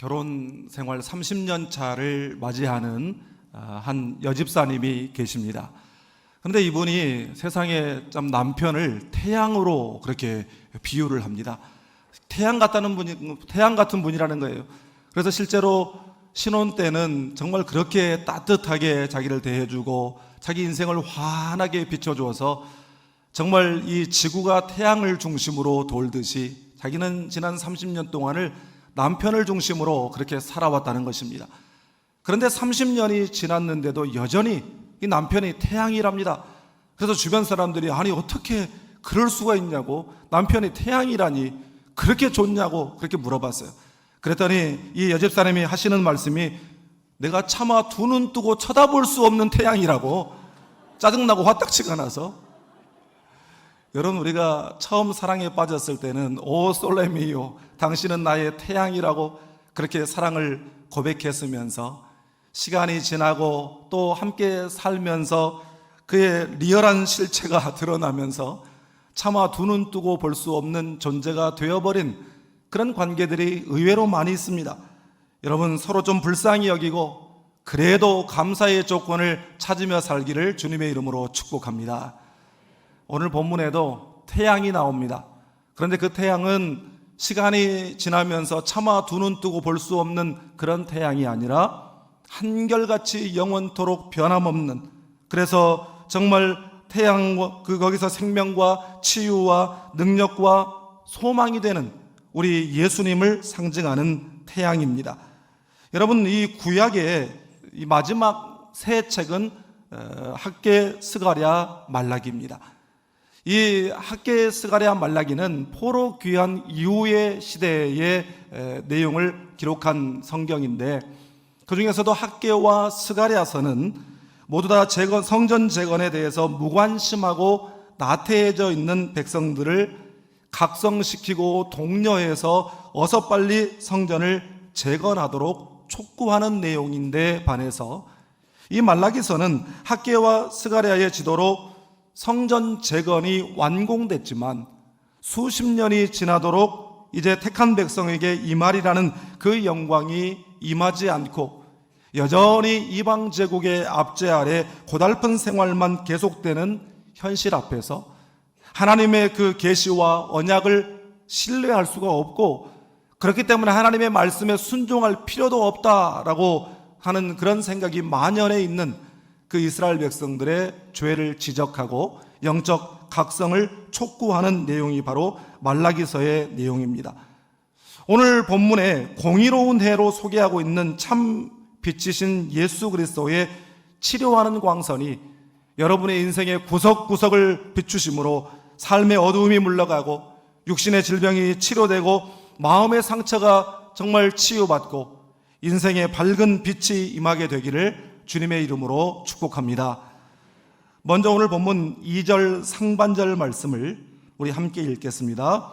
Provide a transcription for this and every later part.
결혼 생활 30년 차를 맞이하는 한 여집사님이 계십니다. 그런데 이분이 세상에 참 남편을 태양으로 그렇게 비유를 합니다. 태양 같은 분이라는 거예요. 그래서 실제로 신혼 때는 정말 그렇게 따뜻하게 자기를 대해주고 자기 인생을 환하게 비춰주어서 정말 이 지구가 태양을 중심으로 돌듯이 자기는 지난 30년 동안을 남편을 중심으로 그렇게 살아왔다는 것입니다. 그런데 30년이 지났는데도 여전히 이 남편이 태양이랍니다. 그래서 주변 사람들이 아니 어떻게 그럴 수가 있냐고, 남편이 태양이라니 그렇게 좋냐고 그렇게 물어봤어요. 그랬더니 이 여집사님이 하시는 말씀이 내가 차마 두 눈 뜨고 쳐다볼 수 없는 태양이라고, 짜증나고 화딱지가 나서. 여러분, 우리가 처음 사랑에 빠졌을 때는 오 솔레미요, 당신은 나의 태양이라고 그렇게 사랑을 고백했으면서 시간이 지나고 또 함께 살면서 그의 리얼한 실체가 드러나면서 차마 두 눈 뜨고 볼 수 없는 존재가 되어버린 그런 관계들이 의외로 많이 있습니다. 여러분, 서로 좀 불쌍히 여기고 그래도 감사의 조건을 찾으며 살기를 주님의 이름으로 축복합니다. 오늘 본문에도 태양이 나옵니다. 그런데 그 태양은 시간이 지나면서 차마 두 눈 뜨고 볼 수 없는 그런 태양이 아니라 한결같이 영원토록 변함없는, 그래서 정말 태양, 거기서 생명과 치유와 능력과 소망이 되는 우리 예수님을 상징하는 태양입니다. 여러분, 이 구약의 이 마지막 세 책은 학개, 스가랴, 말라기입니다. 이 학개, 스가랴, 말라기는 포로 귀환 이후의 시대의 내용을 기록한 성경인데, 그 중에서도 학개와 스가랴서는 모두 다 성전 재건에 대해서 무관심하고 나태해져 있는 백성들을 각성시키고 독려해서 어서 빨리 성전을 재건하도록 촉구하는 내용인데 반해서 이 말라기서는 학개와 스가랴의 지도로 성전 재건이 완공됐지만 수십 년이 지나도록 이제 택한 백성에게 임하리라는 그 영광이 임하지 않고 여전히 이방 제국의 압제 아래 고달픈 생활만 계속되는 현실 앞에서 하나님의 그 계시와 언약을 신뢰할 수가 없고, 그렇기 때문에 하나님의 말씀에 순종할 필요도 없다라고 하는 그런 생각이 만연해 있는 그 이스라엘 백성들의 죄를 지적하고 영적 각성을 촉구하는 내용이 바로 말라기서의 내용입니다. 오늘 본문에 공의로운 해로 소개하고 있는 참 빛이신 예수 그리스도의 치료하는 광선이 여러분의 인생의 구석구석을 비추심으로 삶의 어두움이 물러가고 육신의 질병이 치료되고 마음의 상처가 정말 치유받고 인생의 밝은 빛이 임하게 되기를 주님의 이름으로 축복합니다. 먼저 오늘 본문 2절 상반절 말씀을 우리 함께 읽겠습니다.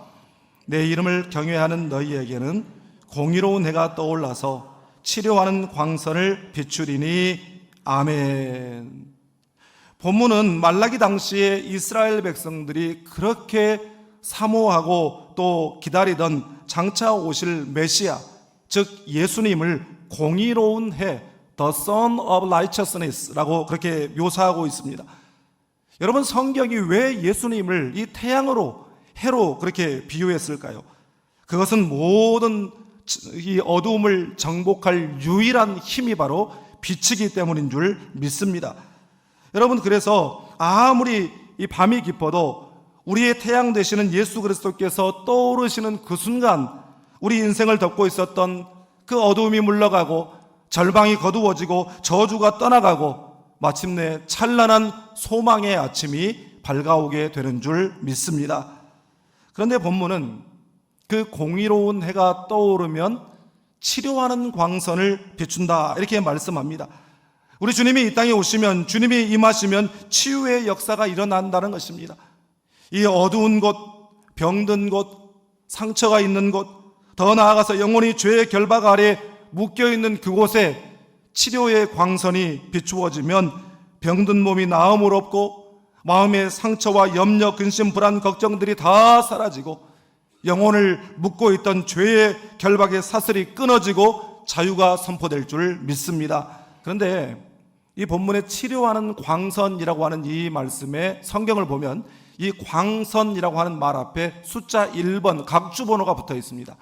내 이름을 경외하는 너희에게는 공의로운 해가 떠올라서 치료하는 광선을 비추리니 아멘. 본문은 말라기 당시에 이스라엘 백성들이 그렇게 사모하고 또 기다리던 장차 오실 메시아, 즉 예수님을 공의로운 해, The Son of Righteousness라고 그렇게 묘사하고 있습니다. 여러분, 성경이 왜 예수님을 이 태양으로, 해로 그렇게 비유했을까요? 그것은 모든 이 어두움을 정복할 유일한 힘이 바로 빛이기 때문인 줄 믿습니다. 여러분, 그래서 아무리 이 밤이 깊어도 우리의 태양 되시는 예수 그리스도께서 떠오르시는 그 순간 우리 인생을 덮고 있었던 그 어두움이 물러가고 절망이 거두어지고 저주가 떠나가고 마침내 찬란한 소망의 아침이 밝아오게 되는 줄 믿습니다. 그런데 본문은 그 공의로운 해가 떠오르면 치료하는 광선을 비춘다 이렇게 말씀합니다. 우리 주님이 이 땅에 오시면, 주님이 임하시면 치유의 역사가 일어난다는 것입니다. 이 어두운 곳, 병든 곳, 상처가 있는 곳, 더 나아가서 영혼이 죄의 결박 아래 묶여있는 그곳에 치료의 광선이 비추어지면 병든 몸이 나음을 얻고 마음의 상처와 염려, 근심, 불안, 걱정들이 다 사라지고 영혼을 묶고 있던 죄의 결박의 사슬이 끊어지고 자유가 선포될 줄 믿습니다. 그런데 이 본문에 치료하는 광선이라고 하는 이 말씀에 성경을 보면 이 광선이라고 하는 말 앞에 숫자 1번 각주 번호가 붙어 있습니다.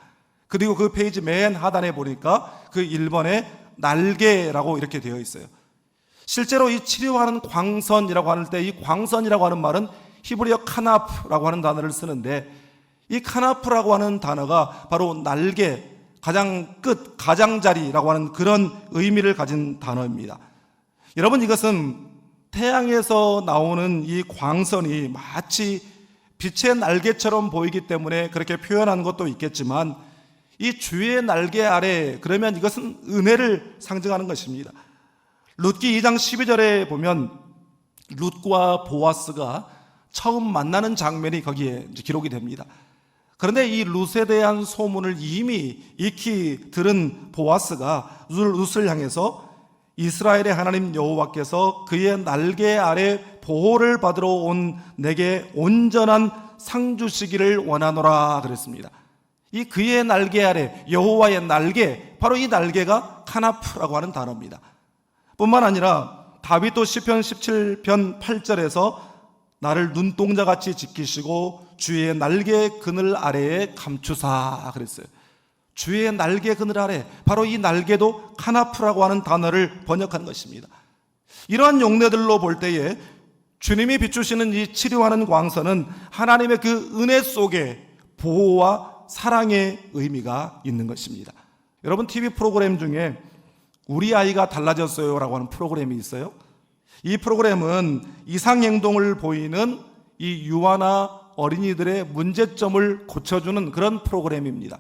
그리고 그 페이지 맨 하단에 보니까 그 1번에 날개라고 이렇게 되어 있어요. 실제로 이 치료하는 광선이라고 할 때 이 광선이라고 하는 말은 히브리어 카나프라고 하는 단어를 쓰는데, 이 카나프라고 하는 단어가 바로 날개, 가장 끝, 가장자리라고 하는 그런 의미를 가진 단어입니다. 여러분, 이것은 태양에서 나오는 이 광선이 마치 빛의 날개처럼 보이기 때문에 그렇게 표현한 것도 있겠지만, 이 주의 날개 아래, 그러면 이것은 은혜를 상징하는 것입니다. 룻기 2장 12절에 보면 룻과 보아스가 처음 만나는 장면이 거기에 기록이 됩니다. 그런데 이 룻에 대한 소문을 이미 익히 들은 보아스가 룻을 향해서 이스라엘의 하나님 여호와께서 그의 날개 아래 보호를 받으러 온 내게 온전한 상 주시기를 원하노라 그랬습니다. 이 그의 날개 아래, 여호와의 날개, 바로 이 날개가 카나프라고 하는 단어입니다. 뿐만 아니라 다윗도 시편 17편 8절에서 나를 눈동자같이 지키시고 주의 날개 그늘 아래에 감추사 그랬어요. 주의 날개 그늘 아래, 바로 이 날개도 카나프라고 하는 단어를 번역한 것입니다. 이러한 용례들로 볼 때에 주님이 비추시는 이 치료하는 광선은 하나님의 그 은혜 속에 보호와 사랑의 의미가 있는 것입니다. 여러분, TV 프로그램 중에 우리 아이가 달라졌어요 라고 하는 프로그램이 있어요. 이 프로그램은 이상행동을 보이는 이 유아나 어린이들의 문제점을 고쳐주는 그런 프로그램입니다.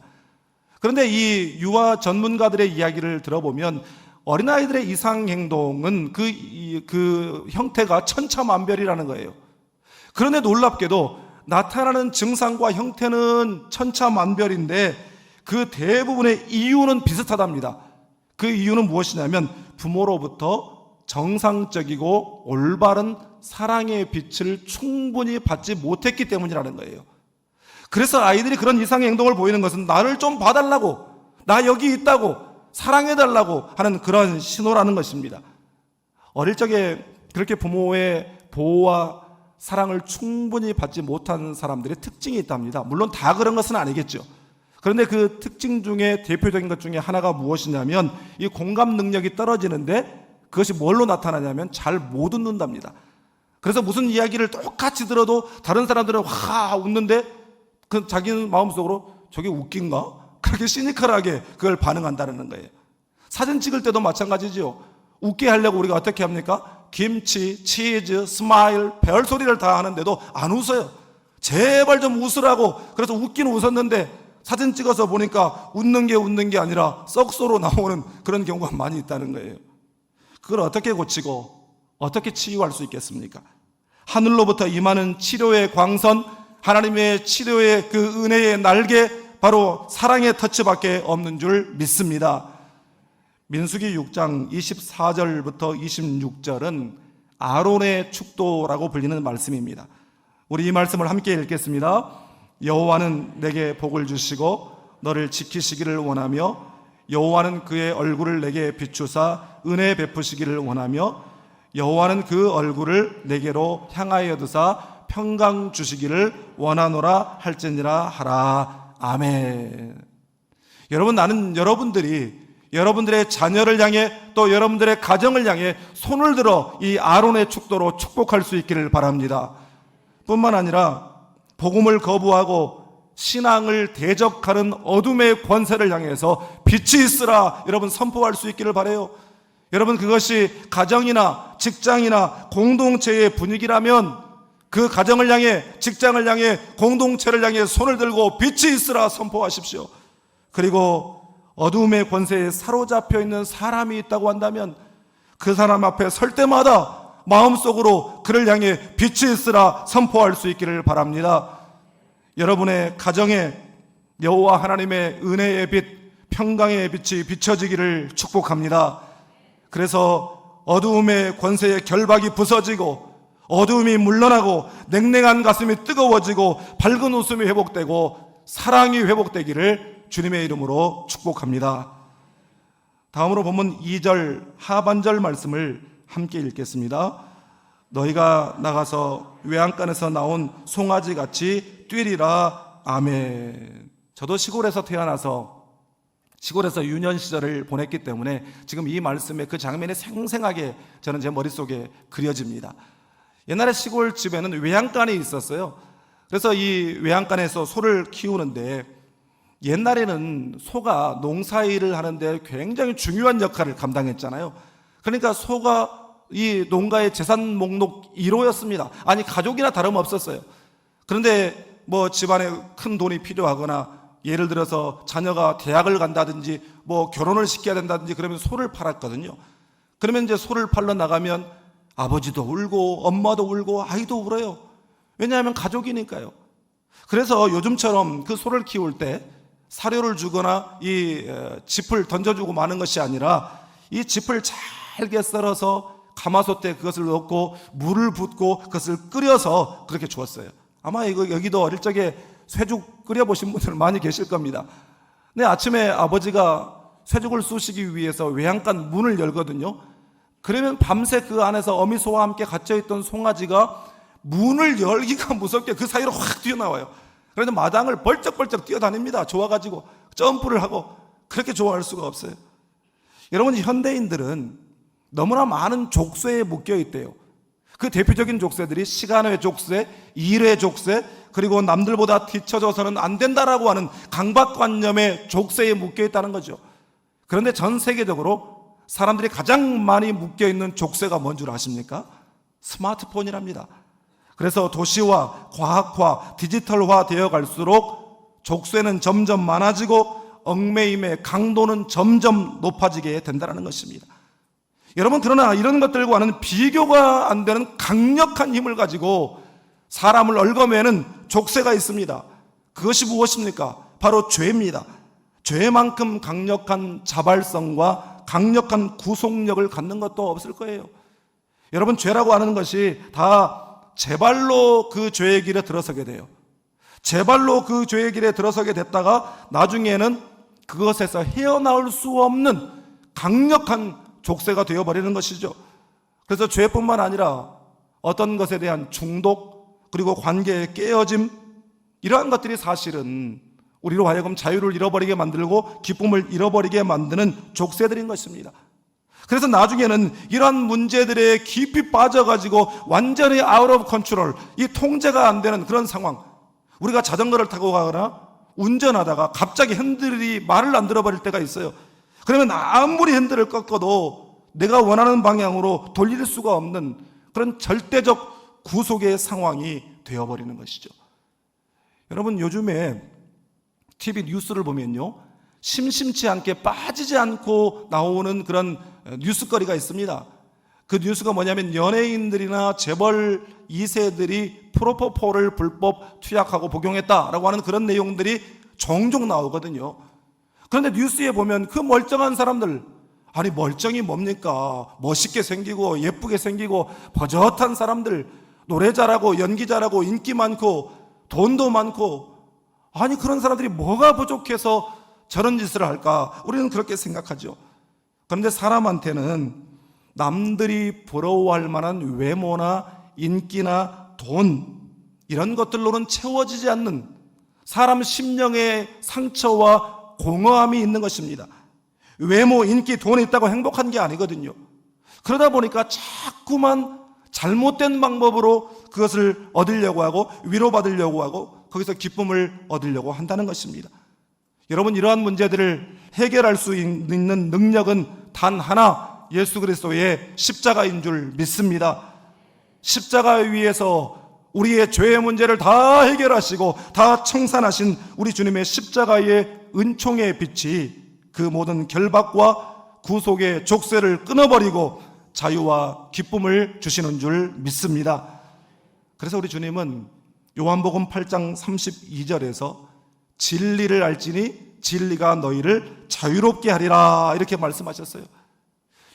그런데 이 유아 전문가들의 이야기를 들어보면 어린아이들의 이상행동은 그 형태가 천차만별이라는 거예요. 그런데 놀랍게도 나타나는 증상과 형태는 천차만별인데 그 대부분의 이유는 비슷하답니다. 그 이유는 무엇이냐면 부모로부터 정상적이고 올바른 사랑의 빛을 충분히 받지 못했기 때문이라는 거예요. 그래서 아이들이 그런 이상의 행동을 보이는 것은 나를 좀 봐달라고, 나 여기 있다고, 사랑해달라고 하는 그런 신호라는 것입니다. 어릴 적에 그렇게 부모의 보호와 사랑을 충분히 받지 못한 사람들의 특징이 있답니다. 물론 다 그런 것은 아니겠죠. 그런데 그 특징 중에 대표적인 것 중에 하나가 무엇이냐면 이 공감 능력이 떨어지는데 그것이 뭘로 나타나냐면 잘 못 웃는답니다. 그래서 무슨 이야기를 똑같이 들어도 다른 사람들은 와 웃는데 그 자기 마음속으로 저게 웃긴가? 그렇게 시니컬하게 그걸 반응한다는 거예요. 사진 찍을 때도 마찬가지죠. 웃게 하려고 우리가 어떻게 합니까? 김치, 치즈, 스마일, 별소리를 다 하는데도 안 웃어요. 제발 좀 웃으라고. 그래서 웃기는 웃었는데 사진 찍어서 보니까 웃는 게 아니라 썩소로 나오는 그런 경우가 많이 있다는 거예요. 그걸 어떻게 고치고 어떻게 치유할 수 있겠습니까? 하늘로부터 임하는 치료의 광선, 하나님의 치료의 그 은혜의 날개, 바로 사랑의 터치밖에 없는 줄 믿습니다. 민수기 6장 24절부터 26절은 아론의 축도라고 불리는 말씀입니다. 우리 이 말씀을 함께 읽겠습니다. 여호와는 내게 복을 주시고 너를 지키시기를 원하며 여호와는 그의 얼굴을 내게 비추사 은혜 베푸시기를 원하며 여호와는 그 얼굴을 내게로 향하여 두사 평강 주시기를 원하노라 할지니라 하라. 아멘. 여러분, 나는 여러분들의 자녀를 향해 또 여러분들의 가정을 향해 손을 들어 이 아론의 축도로 축복할 수 있기를 바랍니다. 뿐만 아니라 복음을 거부하고 신앙을 대적하는 어둠의 권세를 향해서 빛이 있으라 여러분 선포할 수 있기를 바라요. 여러분, 그것이 가정이나 직장이나 공동체의 분위기라면 그 가정을 향해, 직장을 향해, 공동체를 향해 손을 들고 빛이 있으라 선포하십시오. 그리고 어둠의 권세에 사로잡혀 있는 사람이 있다고 한다면 그 사람 앞에 설 때마다 마음속으로 그를 향해 빛이 있으라 선포할 수 있기를 바랍니다. 여러분의 가정에 여호와 하나님의 은혜의 빛, 평강의 빛이 비춰지기를 축복합니다. 그래서 어두움의 권세의 결박이 부서지고 어두움이 물러나고 냉랭한 가슴이 뜨거워지고 밝은 웃음이 회복되고 사랑이 회복되기를 주님의 이름으로 축복합니다. 다음으로 본문 2절 하반절 말씀을 함께 읽겠습니다. 너희가 나가서 외양간에서 나온 송아지같이 뛰리라. 아멘. 저도 시골에서 태어나서 시골에서 유년 시절을 보냈기 때문에 지금 이 말씀에 그 장면이 생생하게 저는 제 머릿속에 그려집니다. 옛날에 시골집에는 외양간이 있었어요. 그래서 이 외양간에서 소를 키우는데 옛날에는 소가 농사일을 하는데 굉장히 중요한 역할을 감당했잖아요. 그러니까 소가 이 농가의 재산 목록 1호였습니다. 아니 가족이나 다름없었어요. 그런데 뭐 집안에 큰 돈이 필요하거나 예를 들어서 자녀가 대학을 간다든지 뭐 결혼을 시켜야 된다든지 그러면 소를 팔았거든요. 그러면 이제 소를 팔러 나가면 아버지도 울고 엄마도 울고 아이도 울어요. 왜냐하면 가족이니까요. 그래서 요즘처럼 그 소를 키울 때 사료를 주거나 이 짚을 던져주고 마는 것이 아니라 이 짚을 잘게 썰어서 가마솥에 그것을 넣고 물을 붓고 그것을 끓여서 그렇게 주었어요. 아마 여기도 어릴 적에 쇠죽 끓여보신 분들 많이 계실 겁니다. 근데 아침에 아버지가 쇠죽을 쑤시기 위해서 외양간 문을 열거든요. 그러면 밤새 그 안에서 어미소와 함께 갇혀있던 송아지가 문을 열기가 무섭게 그 사이로 확 뛰어나와요. 그래서 마당을 벌쩍벌쩍 뛰어다닙니다. 좋아가지고 점프를 하고. 그렇게 좋아할 수가 없어요. 여러분, 현대인들은 너무나 많은 족쇄에 묶여 있대요. 그 대표적인 족쇄들이 시간의 족쇄, 일의 족쇄, 그리고 남들보다 뒤처져서는 안 된다라고 하는 강박관념의 족쇄에 묶여 있다는 거죠. 그런데 전 세계적으로 사람들이 가장 많이 묶여 있는 족쇄가 뭔 줄 아십니까? 스마트폰이랍니다. 그래서 도시화, 과학화, 디지털화 되어 갈수록 족쇄는 점점 많아지고 얽매임의 강도는 점점 높아지게 된다는 것입니다. 여러분, 그러나 이런 것들과는 비교가 안 되는 강력한 힘을 가지고 사람을 얽어매는 족쇄가 있습니다. 그것이 무엇입니까? 바로 죄입니다. 죄만큼 강력한 자발성과 강력한 구속력을 갖는 것도 없을 거예요. 여러분, 죄라고 하는 것이 다 제 발로 그 죄의 길에 들어서게 돼요. 제 발로 그 죄의 길에 들어서게 됐다가 나중에는 그것에서 헤어나올 수 없는 강력한 족쇄가 되어버리는 것이죠. 그래서 죄뿐만 아니라 어떤 것에 대한 중독, 그리고 관계의 깨어짐, 이러한 것들이 사실은 우리로 하여금 자유를 잃어버리게 만들고 기쁨을 잃어버리게 만드는 족쇄들인 것입니다. 그래서 나중에는 이러한 문제들에 깊이 빠져가지고 완전히 out of control, 이 통제가 안 되는 그런 상황. 우리가 자전거를 타고 가거나 운전하다가 갑자기 핸들이 말을 안 들어버릴 때가 있어요. 그러면 아무리 핸들을 꺾어도 내가 원하는 방향으로 돌릴 수가 없는 그런 절대적 구속의 상황이 되어버리는 것이죠. 여러분, 요즘에 TV 뉴스를 보면요, 심심치 않게 빠지지 않고 나오는 그런 뉴스거리가 있습니다. 그 뉴스가 뭐냐면 연예인들이나 재벌 2세들이 프로포폴을 불법 투약하고 복용했다라고 하는 그런 내용들이 종종 나오거든요. 그런데 뉴스에 보면 그 멀쩡한 사람들, 아니 멀쩡이 뭡니까? 멋있게 생기고 예쁘게 생기고 버젓한 사람들, 노래 잘하고 연기 잘하고 인기 많고 돈도 많고, 아니 그런 사람들이 뭐가 부족해서 저런 짓을 할까? 우리는 그렇게 생각하죠. 그런데 사람한테는 남들이 부러워할 만한 외모나 인기나 돈, 이런 것들로는 채워지지 않는 사람 심령의 상처와 공허함이 있는 것입니다. 외모, 인기, 돈이 있다고 행복한 게 아니거든요. 그러다 보니까 자꾸만 잘못된 방법으로 그것을 얻으려고 하고 위로받으려고 하고 거기서 기쁨을 얻으려고 한다는 것입니다. 여러분, 이러한 문제들을 해결할 수 있는 능력은 단 하나, 예수 그리스도의 십자가인 줄 믿습니다. 십자가 위에서 우리의 죄의 문제를 다 해결하시고 다 청산하신 우리 주님의 십자가의 은총의 빛이 그 모든 결박과 구속의 족쇄를 끊어버리고 자유와 기쁨을 주시는 줄 믿습니다. 그래서 우리 주님은 요한복음 8장 32절에서 진리를 알지니 진리가 너희를 자유롭게 하리라, 이렇게 말씀하셨어요.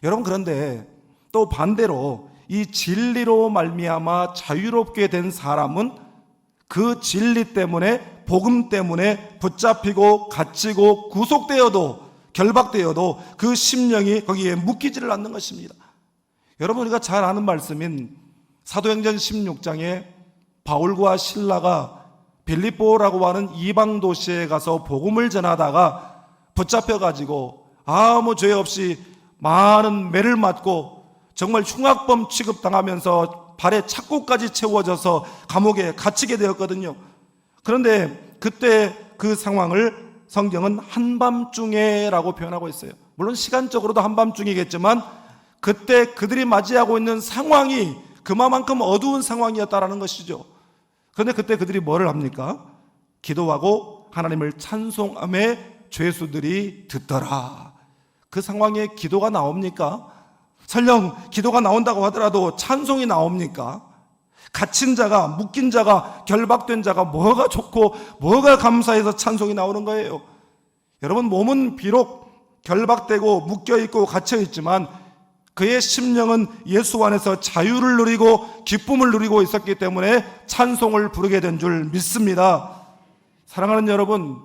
여러분, 그런데 또 반대로 이 진리로 말미암아 자유롭게 된 사람은 그 진리 때문에 복음 때문에 붙잡히고 갇히고 구속되어도 결박되어도 그 심령이 거기에 묶이지를 않는 것입니다. 여러분, 우리가 잘 아는 말씀인 사도행전 16장에 바울과 실라가 빌립보라고 하는 이방 도시에 가서 복음을 전하다가 붙잡혀가지고 아무 죄 없이 많은 매를 맞고 정말 흉악범 취급당하면서 발에 착고까지 채워져서 감옥에 갇히게 되었거든요. 그런데 그때 그 상황을 성경은 한밤중에라고 표현하고 있어요. 물론 시간적으로도 한밤중이겠지만 그때 그들이 맞이하고 있는 상황이 그만큼 어두운 상황이었다라는 것이죠. 그런데 그때 그들이 뭐를 합니까? 기도하고 하나님을 찬송함에 죄수들이 듣더라. 그 상황에 기도가 나옵니까? 설령 기도가 나온다고 하더라도 찬송이 나옵니까? 갇힌 자가, 묶인 자가, 결박된 자가 뭐가 좋고 뭐가 감사해서 찬송이 나오는 거예요? 여러분, 몸은 비록 결박되고 묶여있고 갇혀있지만 그의 심령은 예수 안에서 자유를 누리고 기쁨을 누리고 있었기 때문에 찬송을 부르게 된 줄 믿습니다. 사랑하는 여러분,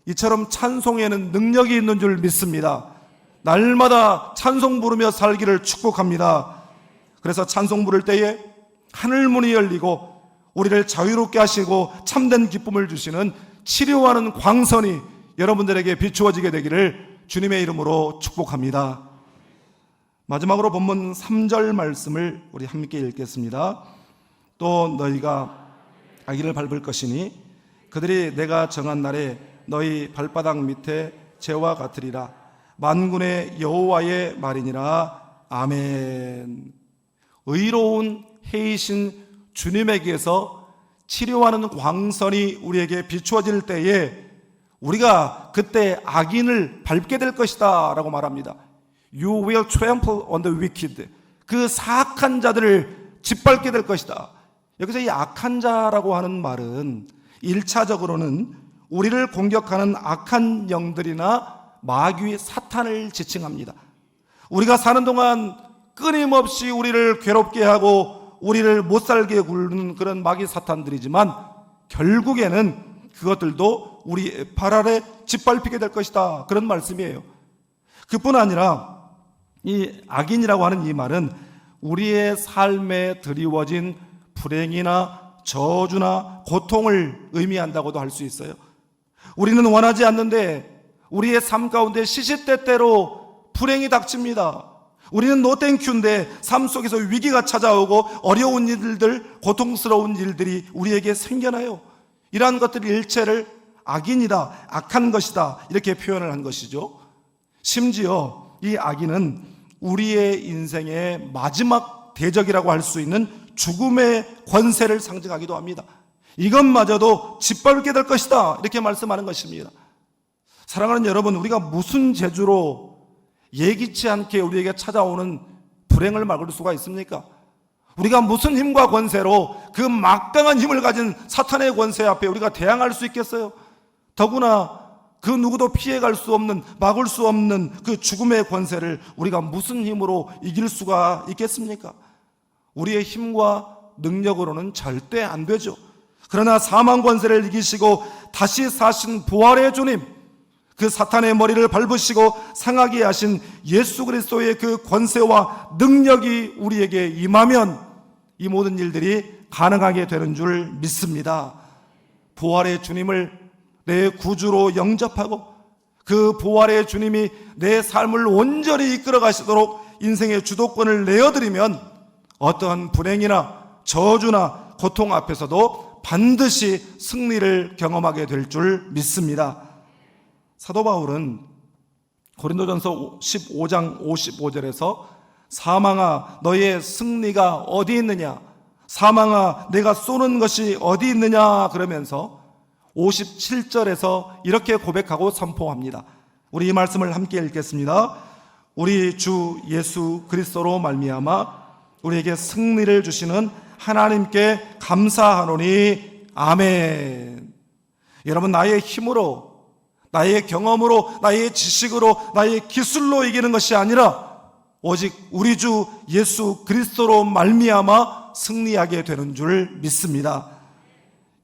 이처럼 찬송에는 능력이 있는 줄 믿습니다. 날마다 찬송 부르며 살기를 축복합니다. 그래서 찬송 부를 때에 하늘 문이 열리고 우리를 자유롭게 하시고 참된 기쁨을 주시는 치료하는 광선이 여러분들에게 비추어지게 되기를 주님의 이름으로 축복합니다. 마지막으로 본문 3절 말씀을 우리 함께 읽겠습니다. 또 너희가 아기를 밟을 것이니 그들이 내가 정한 날에 너희 발바닥 밑에 재와 같으리라. 만군의 여호와의 말이니라. 아멘. 의로운 해이신 주님에게서 치료하는 광선이 우리에게 비추어질 때에 우리가 그때 악인을 밟게 될 것이다 라고 말합니다. You will trample on the wicked. 그 사악한 자들을 짓밟게 될 것이다. 여기서 이 악한 자라고 하는 말은 1차적으로는 우리를 공격하는 악한 영들이나 마귀 사탄을 지칭합니다. 우리가 사는 동안 끊임없이 우리를 괴롭게 하고 우리를 못살게 굴는 그런 마귀 사탄들이지만 결국에는 그것들도 우리 발 아래 짓밟히게 될 것이다, 그런 말씀이에요. 그뿐 아니라 이 악인이라고 하는 이 말은 우리의 삶에 드리워진 불행이나 저주나 고통을 의미한다고도 할 수 있어요. 우리는 원하지 않는데 우리의 삶 가운데 시시때때로 불행이 닥칩니다. 우리는 노땡큐인데 삶 속에서 위기가 찾아오고 어려운 일들, 고통스러운 일들이 우리에게 생겨나요. 이러한 것들 일체를 악인이다, 악한 것이다, 이렇게 표현을 한 것이죠. 심지어 이 악인은 우리의 인생의 마지막 대적이라고 할 수 있는 죽음의 권세를 상징하기도 합니다. 이것마저도 짓밟게 될 것이다, 이렇게 말씀하는 것입니다. 사랑하는 여러분, 우리가 무슨 재주로 예기치 않게 우리에게 찾아오는 불행을 막을 수가 있습니까? 우리가 무슨 힘과 권세로 그 막강한 힘을 가진 사탄의 권세 앞에 우리가 대항할 수 있겠어요? 더구나 그 누구도 피해갈 수 없는, 막을 수 없는 그 죽음의 권세를 우리가 무슨 힘으로 이길 수가 있겠습니까? 우리의 힘과 능력으로는 절대 안 되죠. 그러나 사망 권세를 이기시고 다시 사신 부활의 주님, 그 사탄의 머리를 밟으시고 상하게 하신 예수 그리스도의 그 권세와 능력이 우리에게 임하면 이 모든 일들이 가능하게 되는 줄 믿습니다. 부활의 주님을 내 구주로 영접하고 그 부활의 주님이 내 삶을 온전히 이끌어 가시도록 인생의 주도권을 내어드리면 어떠한 불행이나 저주나 고통 앞에서도 반드시 승리를 경험하게 될 줄 믿습니다. 사도 바울은 고린도전서 15장 55절에서 사망아 너의 승리가 어디 있느냐, 사망아 내가 쏘는 것이 어디 있느냐 그러면서 57절에서 이렇게 고백하고 선포합니다. 우리 이 말씀을 함께 읽겠습니다. 우리 주 예수 그리스도로 말미암아 우리에게 승리를 주시는 하나님께 감사하노니 아멘. 여러분, 나의 힘으로, 나의 경험으로, 나의 지식으로, 나의 기술로 이기는 것이 아니라 오직 우리 주 예수 그리스도로 말미암아 승리하게 되는 줄 믿습니다.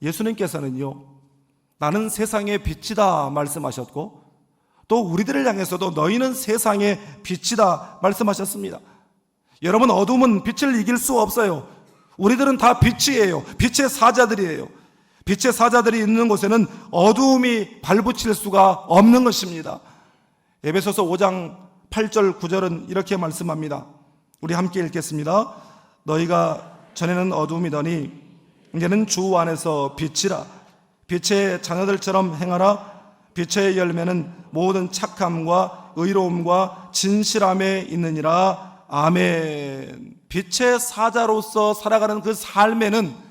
예수님께서는요, 나는 세상의 빛이다 말씀하셨고, 또 우리들을 향해서도 너희는 세상의 빛이다 말씀하셨습니다. 여러분, 어둠은 빛을 이길 수 없어요. 우리들은 다 빛이에요. 빛의 사자들이에요. 빛의 사자들이 있는 곳에는 어두움이 발붙일 수가 없는 것입니다. 에베소서 5장 8절 9절은 이렇게 말씀합니다. 우리 함께 읽겠습니다. 너희가 전에는 어두움이더니 이제는 주 안에서 빛이라. 빛의 자녀들처럼 행하라. 빛의 열매는 모든 착함과 의로움과 진실함에 있느니라. 아멘. 빛의 사자로서 살아가는 그 삶에는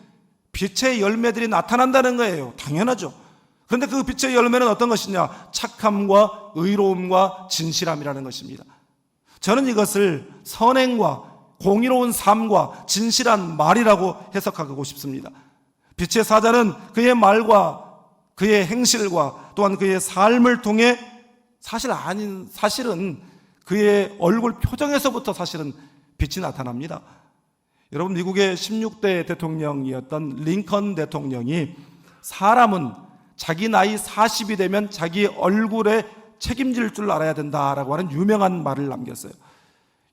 빛의 열매들이 나타난다는 거예요. 당연하죠. 그런데 그 빛의 열매는 어떤 것이냐? 착함과 의로움과 진실함이라는 것입니다. 저는 이것을 선행과 공의로운 삶과 진실한 말이라고 해석하고 싶습니다. 빛의 사자는 그의 말과 그의 행실과 또한 그의 삶을 통해 사실은 그의 얼굴 표정에서부터 사실은 빛이 나타납니다. 여러분, 미국의 16대 대통령이었던 링컨 대통령이 사람은 자기 나이 40이 되면 자기 얼굴에 책임질 줄 알아야 된다라고 하는 유명한 말을 남겼어요.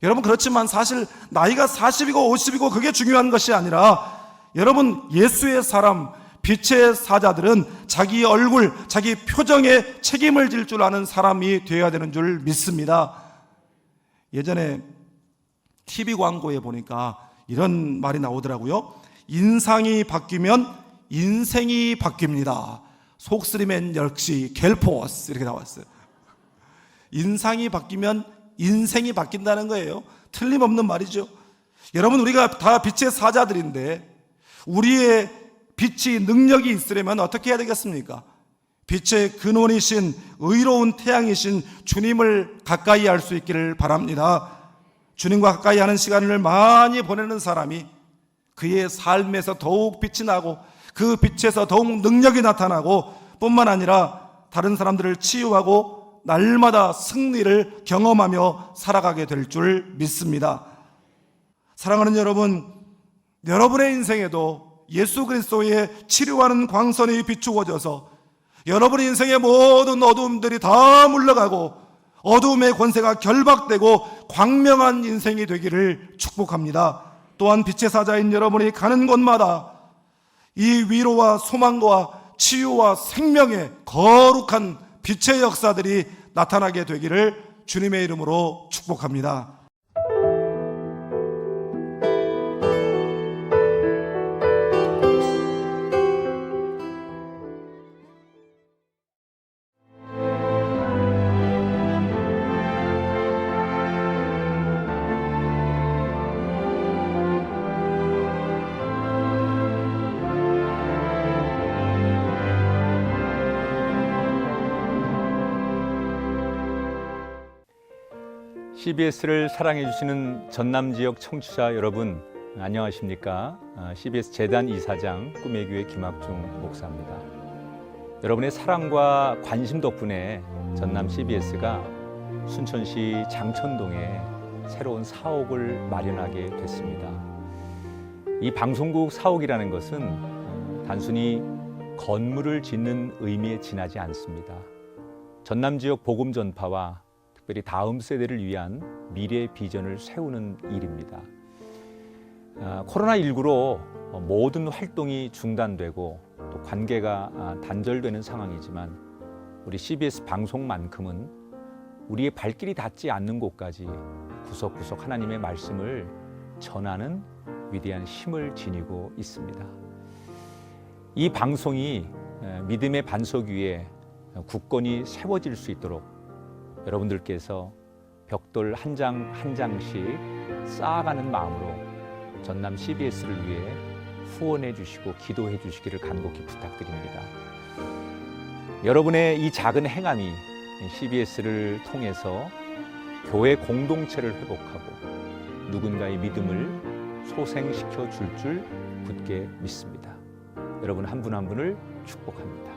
여러분, 그렇지만 사실 나이가 40이고 50이고 그게 중요한 것이 아니라, 여러분, 예수의 사람, 빛의 사자들은 자기 얼굴, 자기 표정에 책임을 질 줄 아는 사람이 되어야 되는 줄 믿습니다. 예전에 TV 광고에 보니까 이런 말이 나오더라고요. 인상이 바뀌면 인생이 바뀝니다. 속쓰리맨 역시 갤포스, 이렇게 나왔어요. 인상이 바뀌면 인생이 바뀐다는 거예요. 틀림없는 말이죠. 여러분, 우리가 다 빛의 사자들인데 우리의 빛이 능력이 있으려면 어떻게 해야 되겠습니까? 빛의 근원이신 의로운 태양이신 주님을 가까이 할 수 있기를 바랍니다. 주님과 가까이 하는 시간을 많이 보내는 사람이 그의 삶에서 더욱 빛이 나고 그 빛에서 더욱 능력이 나타나고, 뿐만 아니라 다른 사람들을 치유하고 날마다 승리를 경험하며 살아가게 될 줄 믿습니다. 사랑하는 여러분, 여러분의 인생에도 예수 그리스도의 치료하는 광선이 비추어져서 여러분의 인생의 모든 어두움들이 다 물러가고 어두움의 권세가 결박되고 광명한 인생이 되기를 축복합니다. 또한 빛의 사자인 여러분이 가는 곳마다 이 위로와 소망과 치유와 생명의 거룩한 빛의 역사들이 나타나게 되기를 주님의 이름으로 축복합니다. CBS를 사랑해 주시는 전남 지역 청취자 여러분, 안녕하십니까? CBS 재단 이사장 꿈의 교회 김학중 목사입니다. 여러분의 사랑과 관심 덕분에 전남 CBS가 순천시 장천동에 새로운 사옥을 마련하게 됐습니다. 이 방송국 사옥이라는 것은 단순히 건물을 짓는 의미에 지나지 않습니다. 전남 지역 복음 전파와 특별히 다음 세대를 위한 미래 비전을 세우는 일입니다. 코로나19로 모든 활동이 중단되고 또 관계가 단절되는 상황이지만 우리 CBS 방송만큼은 우리의 발길이 닿지 않는 곳까지 구석구석 하나님의 말씀을 전하는 위대한 힘을 지니고 있습니다. 이 방송이 믿음의 반석 위에 굳건히 세워질 수 있도록 여러분들께서 벽돌 한 장 한 장씩 쌓아가는 마음으로 전남 CBS를 위해 후원해 주시고 기도해 주시기를 간곡히 부탁드립니다. 여러분의 이 작은 행함이 CBS를 통해서 교회 공동체를 회복하고 누군가의 믿음을 소생시켜 줄 굳게 믿습니다. 여러분 한 분 한 분을 축복합니다.